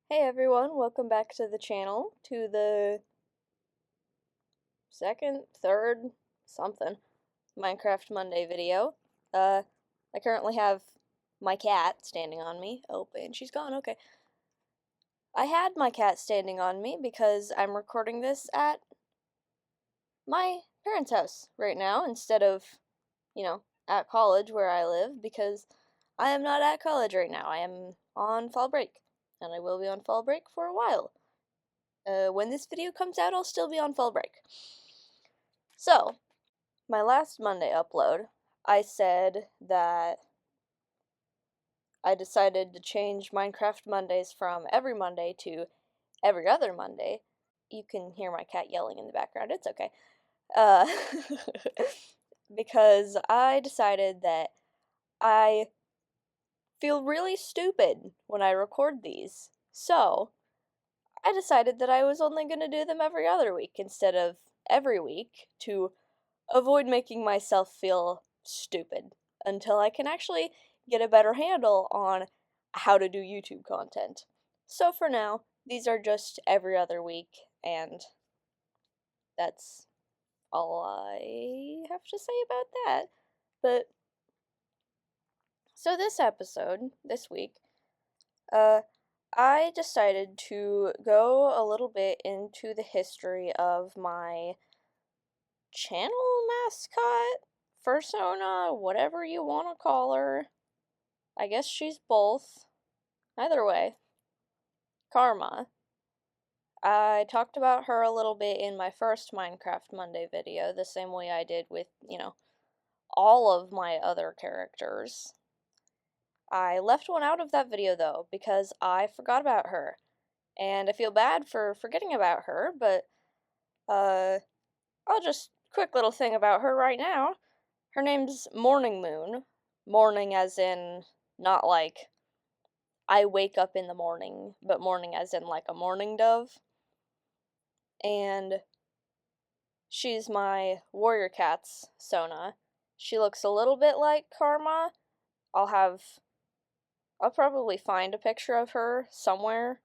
Hey everyone, welcome back to the channel, to the second, third, something, Minecraft Monday video. I currently have my cat standing on me. Oh, and she's gone, okay. I had my cat standing on me because I'm recording this at my parents' house right now instead of, at college where I live because I am not at college right now. I am on fall break, and I will be on fall break for a while. When this video comes out, I'll still be on fall break. So, my last Monday upload, I said that I decided to change Minecraft Mondays from every Monday to every other Monday. You can hear my cat yelling in the background, it's okay. Uh, because I decided that I feel really stupid when I record these. So, I decided that I was only going to do them every other week instead of every week to avoid making myself feel stupid until I can actually get a better handle on how to do YouTube content. So for now, these are just every other week, and that's all I have to say about that. But so this week, uh, I decided to go a little bit into the history of my channel mascot, persona, whatever you want to call her. I guess she's both. Either way, Karma. I talked about her a little bit in my first Minecraft Monday video, the same way I did with, all of my other characters. I left one out of that video though, because I forgot about her. And I feel bad for forgetting about her, but, I'll just, quick little thing about her right now. Her name's Morning Moon. Morning as in, not like I wake up in the morning, but morning as in like a mourning dove. And she's my warrior cat's Sona. She looks a little bit like Karma. I'll probably find a picture of her somewhere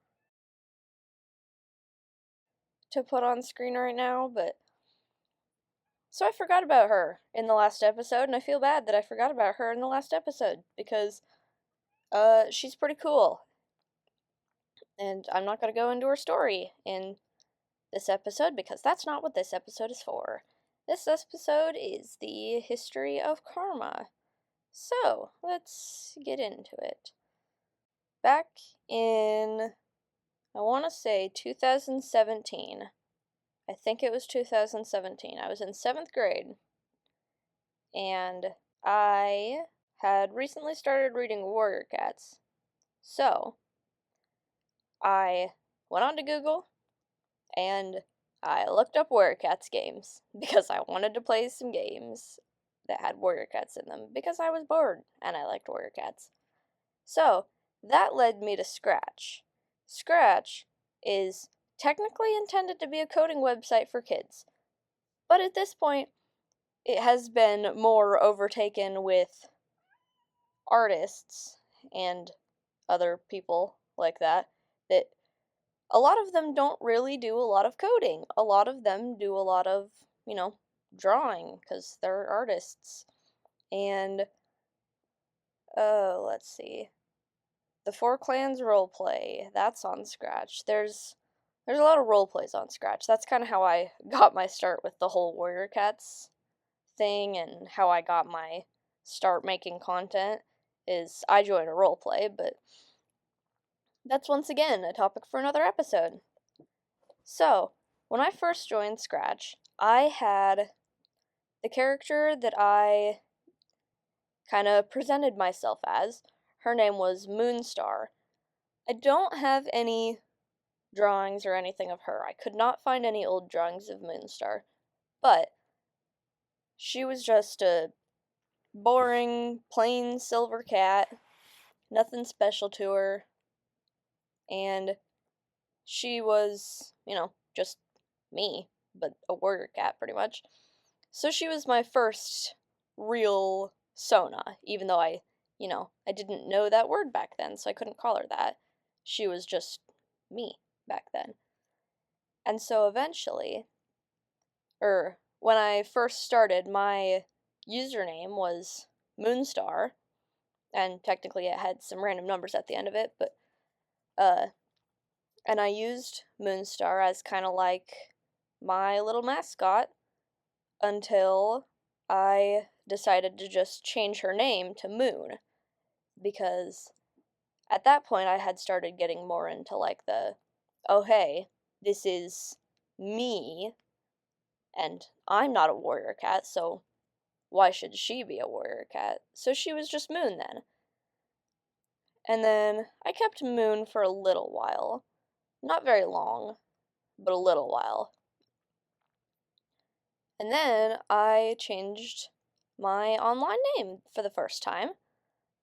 to put on screen right now, but so I forgot about her in the last episode, and I feel bad that I forgot about her in the last episode because she's pretty cool. And I'm not going to go into her story in this episode because that's not what this episode is for. This episode is the history of Karma. So, let's get into it. Back in, I want to say 2017. I think it was 2017. I was in 7th grade, and I had recently started reading Warrior Cats. So, I went on to Google, and I looked up Warrior Cats games, because I wanted to play some games that had Warrior Cats in them, because I was bored, and I liked Warrior Cats. So, that led me to Scratch. Scratch is technically intended to be a coding website for kids, but at this point, it has been more overtaken with artists and other people like that, that a lot of them don't really do a lot of coding. A lot of them do a lot of, drawing, because they're artists. And, let's see. The Four Clans roleplay, that's on Scratch. There's a lot of roleplays on Scratch. That's kind of how I got my start with the whole Warrior Cats thing, and how I got my start making content is I joined a roleplay, but that's once again a topic for another episode. So, when I first joined Scratch, I had the character that I kind of presented myself as. Her name was Moonstar. I don't have any drawings or anything of her. I could not find any old drawings of Moonstar, but she was just a boring, plain silver cat, nothing special to her, and she was, just me, but a warrior cat pretty much. So she was my first real Sona, even though I didn't know that word back then, so I couldn't call her that. She was just me back then. And so eventually, when I first started, my username was Moonstar, and technically it had some random numbers at the end of it, but and I used Moonstar as kind of like my little mascot until I decided to just change her name to Moon, because at that point I had started getting more into like oh hey, this is me, and I'm not a warrior cat, so why should she be a warrior cat? So she was just Moon then. And then I kept Moon for a little while. Not very long, but a little while. And then I changed my online name for the first time.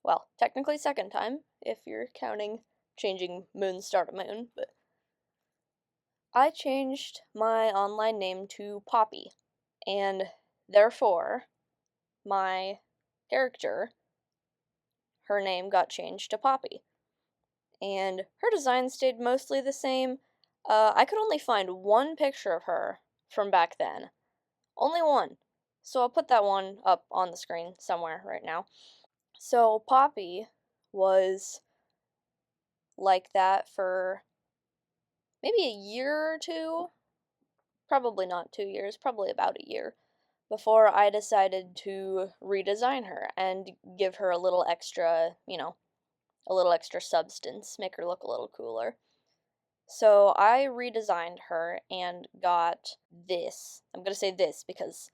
Well, technically second time, if you're counting changing Moonstar to Moon, but I changed my online name to Poppy, and therefore my character, her name got changed to Poppy. And her design stayed mostly the same. I could only find one picture of her from back then. Only one. So I'll put that one up on the screen somewhere right now. So Poppy was like that for maybe a year or two. Probably not 2 years, probably about a year, before I decided to redesign her and give her a little extra, a little extra substance, make her look a little cooler. So I redesigned her and got this. I'm going to say this because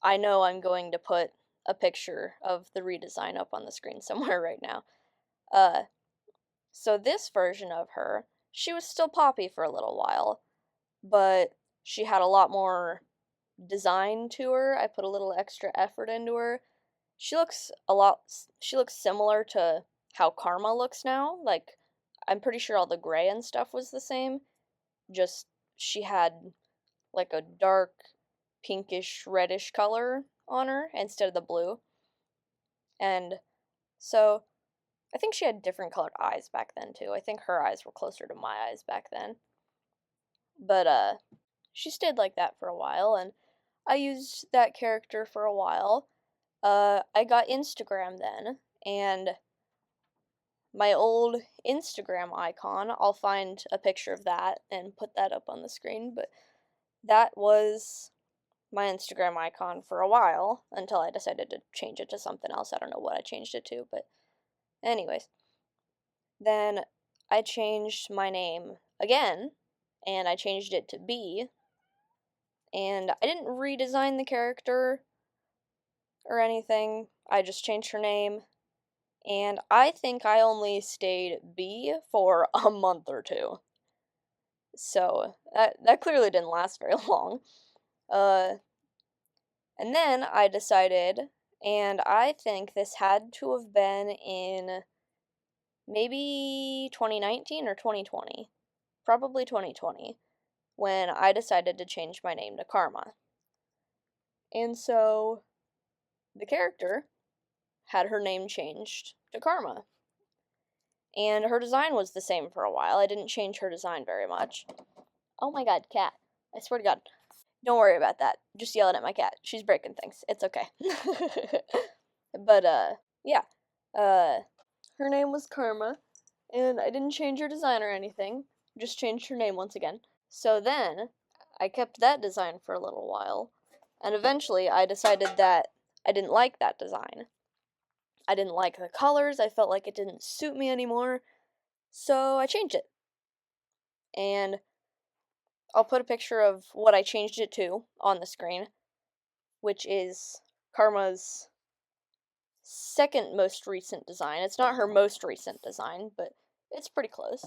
I know I'm going to put a picture of the redesign up on the screen somewhere right now. So this version of her, she was still Poppy for a little while, but she had a lot more design to her. I put a little extra effort into her. She looks similar to how Karma looks now. Like, I'm pretty sure all the gray and stuff was the same. Just she had like a dark pinkish reddish color on her instead of the blue. And so I think she had different colored eyes back then too. I think her eyes were closer to my eyes back then. But she stayed like that for a while, and I used that character for a while. I got Instagram then, and my old Instagram icon, I'll find a picture of that and put that up on the screen, but that was my Instagram icon for a while until I decided to change it to something else. I don't know what I changed it to, but anyways. Then I changed my name again, and I changed it to B, and I didn't redesign the character or anything. I just changed her name, and I think I only stayed B for a month or two. So that clearly didn't last very long. And then I decided, and I think this had to have been in maybe 2019 or 2020. Probably 2020, when I decided to change my name to Karma. And so the character had her name changed to Karma. And her design was the same for a while. I didn't change her design very much. Oh my god, cat. I swear to god. Don't worry about that. Just yelling at my cat. She's breaking things. It's okay. But, yeah. Her name was Karma, and I didn't change her design or anything. Just changed her name once again. So then, I kept that design for a little while, and eventually I decided that I didn't like that design. I didn't like the colors, I felt like it didn't suit me anymore, so I changed it. And I'll put a picture of what I changed it to on the screen, which is Karma's second most recent design. It's not her most recent design, but it's pretty close.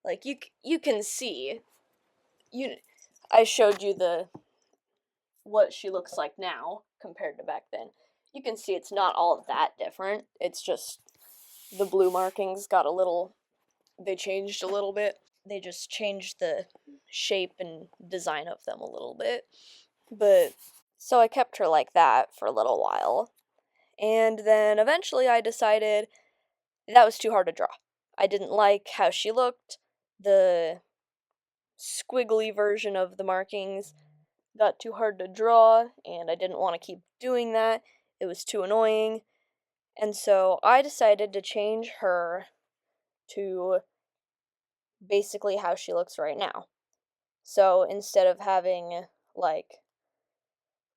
Like, you can see, I showed you what she looks like now compared to back then. You can see it's not all that different. It's just the blue markings they changed a little bit. They just changed the shape and design of them a little bit. But, so I kept her like that for a little while. And then eventually I decided that was too hard to draw. I didn't like how she looked. the squiggly version of the markings got too hard to draw, and I didn't want to keep doing that. It was too annoying. And so I decided to change her to basically how she looks right now. So instead of having, like,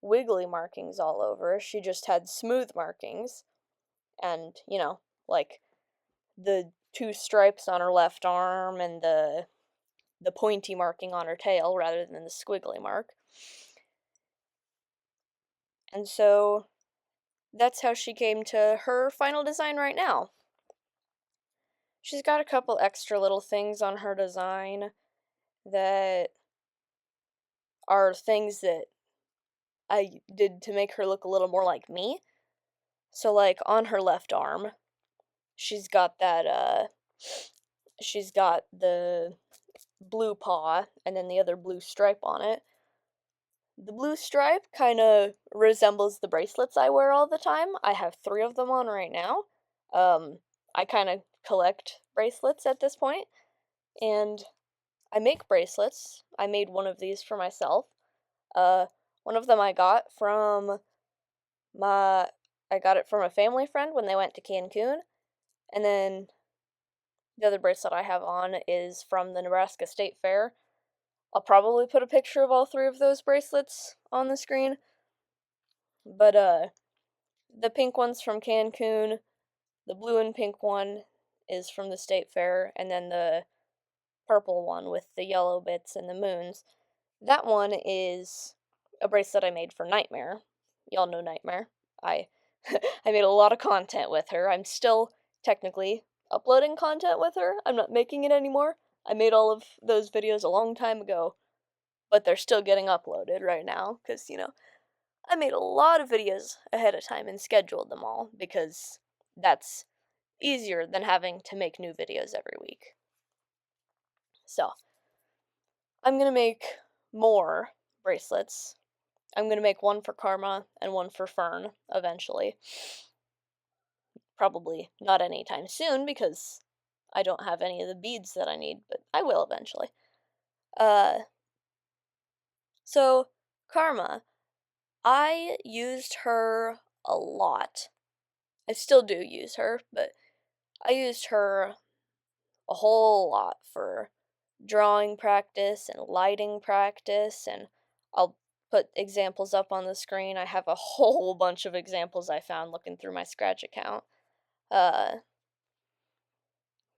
wiggly markings all over, she just had smooth markings. And, like the two stripes on her left arm and the pointy marking on her tail rather than the squiggly mark. And so that's how she came to her final design right now. She's got a couple extra little things on her design that are things that I did to make her look a little more like me. So, like, on her left arm, she's got she's got the blue paw and then the other blue stripe on it. The blue stripe kind of resembles the bracelets I wear all the time. I have 3 of them on right now. I kind of collect bracelets at this point, and I make bracelets. I made one of these for myself. One of them I got from my I got it from a family friend when they went to Cancun, and then the other bracelet I have on is from the Nebraska State Fair. I'll probably put a picture of all 3 of those bracelets on the screen. But the pink one's from Cancun, the blue and pink one is from the State Fair, and then the purple one with the yellow bits and the moons. That one is a bracelet I made for Nightmare. Y'all know Nightmare. I I made a lot of content with her. I'm still technically uploading content with her. I'm not making it anymore. I made all of those videos a long time ago, but they're still getting uploaded right now because, I made a lot of videos ahead of time and scheduled them all because that's easier than having to make new videos every week. So, I'm gonna make more bracelets. I'm gonna make one for Karma and one for Fern eventually. Probably not anytime soon because I don't have any of the beads that I need, but I will eventually. Uh, so Karma, I used her a lot. I still do use her, but I used her a whole lot for drawing practice and lighting practice, and I'll put examples up on the screen. I have a whole bunch of examples I found looking through my Scratch account. Uh,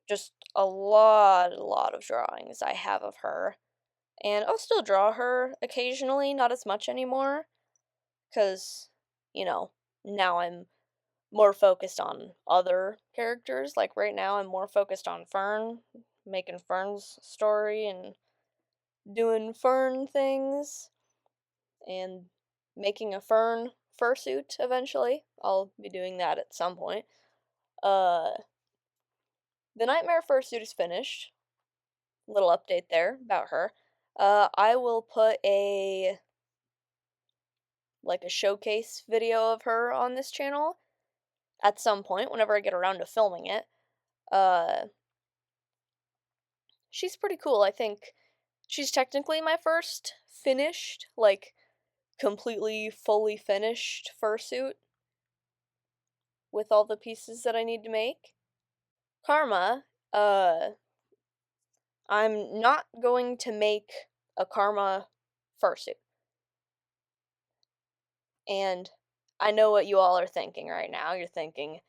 just a lot of drawings I have of her. And I'll still draw her occasionally, not as much anymore, because, now I'm more focused on other characters. Like right now, I'm more focused on Fern, making Fern's story and doing Fern things and making a Fern fursuit eventually. I'll be doing that at some point. Uh, the Nightmare fursuit is finished. Little update there about her. I will put a showcase video of her on this channel at some point whenever I get around to filming it. Uh, she's pretty cool. I think she's technically my first finished, completely fully finished fursuit with all the pieces that I need to make. Karma, I'm not going to make a Karma fursuit. And I know what you all are thinking right now. You're thinking,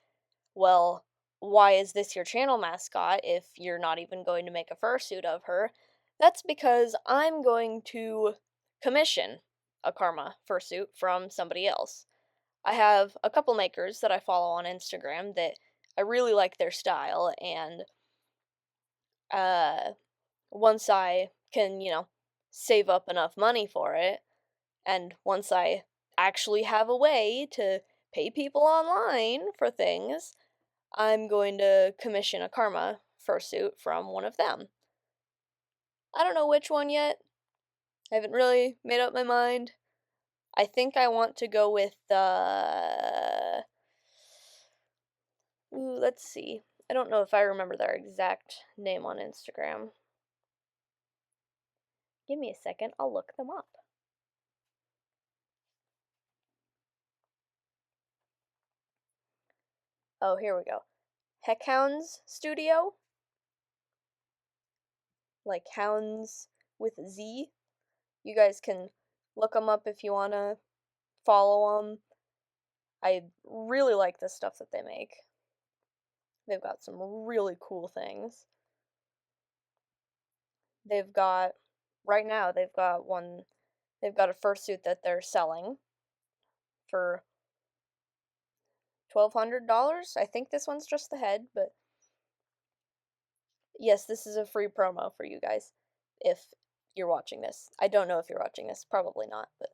well, why is this your channel mascot if you're not even going to make a fursuit of her? That's because I'm going to commission a Karma fursuit from somebody else. I have a couple makers that I follow on Instagram that I really like their style, and uh, once I can, save up enough money for it, and once I actually have a way to pay people online for things, I'm going to commission a Karma fursuit from one of them. I don't know which one yet. I haven't really made up my mind. I think I want to go with the. Let's see. I don't know if I remember their exact name on Instagram. Give me a second, I'll look them up. Oh, here we go. Heckhounds Studio? Like hounds with Z. You guys can look them up if you want to follow them. I really like the stuff that they make. They've got some really cool things. They've got, right now, they've got a fursuit that they're selling for $1,200. I think this one's just the head, but yes, this is a free promo for you guys if you're watching this. I don't know if you're watching this, probably not, but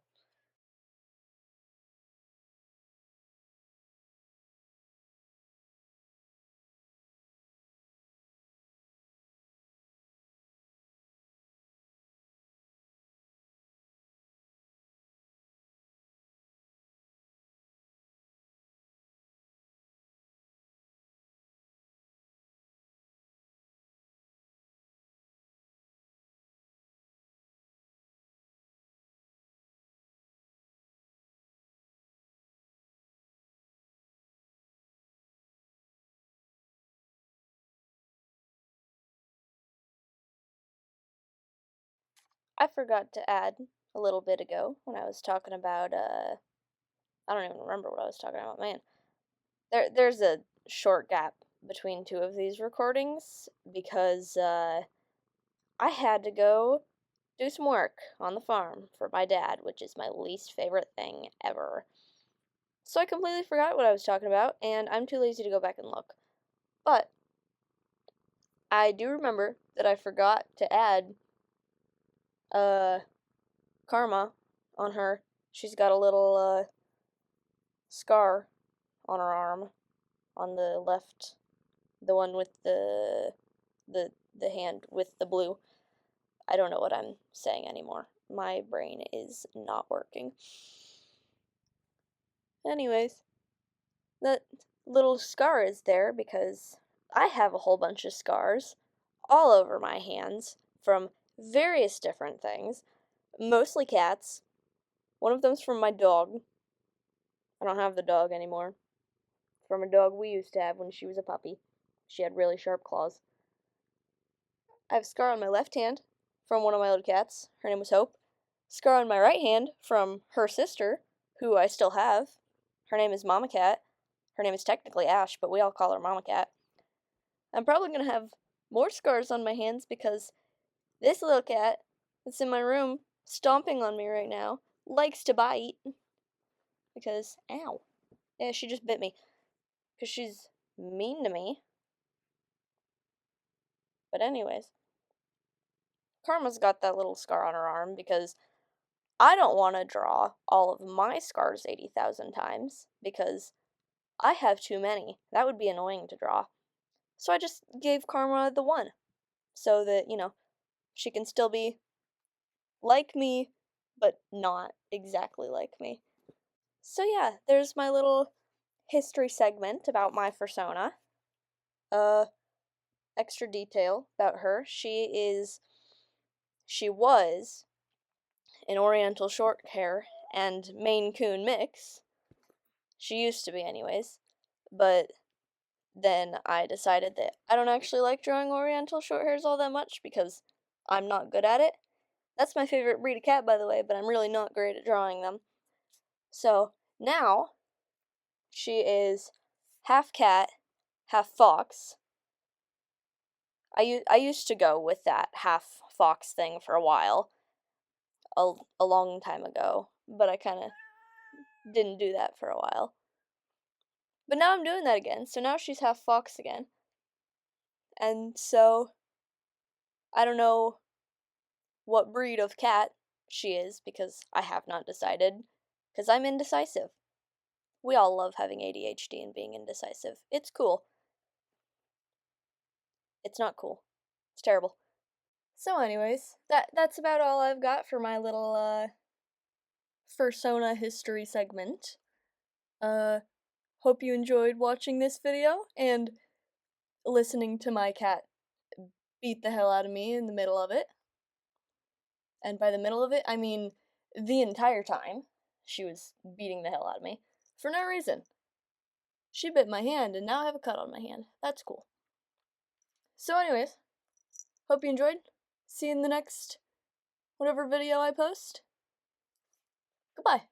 I forgot to add a little bit ago when I was talking about I don't even remember what I was talking about, man. There's a short gap between two of these recordings because I had to go do some work on the farm for my dad, which is my least favorite thing ever. So I completely forgot what I was talking about, and I'm too lazy to go back and look. But I do remember that I forgot to add Karma on her. She's got a little scar on her arm on the left, the one with the hand with the blue. I don't know what I'm saying anymore. My brain is not working. Anyways, that little scar is there because I have a whole bunch of scars all over my hands from various different things, mostly cats. One of them's from my dog. I don't have the dog anymore. From a dog we used to have when she was a puppy. She had really sharp claws. I have a scar on my left hand from one of my little cats. Her name was Hope. Scar on my right hand from her sister, who I still have. Her name is Mama Cat. Her name is technically Ash, but we all call her Mama Cat. I'm probably going to have more scars on my hands because this little cat that's in my room, stomping on me right now, likes to bite. Because, ow. Yeah, she just bit me. Because she's mean to me. But anyways, Karma's got that little scar on her arm because I don't want to draw all of my scars 80,000 times because I have too many. That would be annoying to draw. So I just gave Karma the one so that, she can still be like me, but not exactly like me. So yeah, there's my little history segment about my persona. Extra detail about her. She was an Oriental short hair and Maine Coon mix. She used to be anyways. But then I decided that I don't actually like drawing Oriental short hairs all that much because I'm not good at it. That's my favorite breed of cat, by the way, but I'm really not great at drawing them. So now she is half cat, half fox. I used to go with that half fox thing for a while, a long time ago, but I kind of didn't do that for a while. But now I'm doing that again, so now she's half fox again. And so, I don't know what breed of cat she is because I have not decided, because I'm indecisive. We all love having ADHD and being indecisive. It's cool. It's not cool. It's terrible. So anyways, that's about all I've got for my little persona history segment. Hope you enjoyed watching this video and listening to my cat beat the hell out of me in the middle of it. And by the middle of it, I mean the entire time she was beating the hell out of me for no reason. She bit my hand, and now I have a cut on my hand. That's cool. So anyways, hope you enjoyed. See you in the next whatever video I post. Goodbye.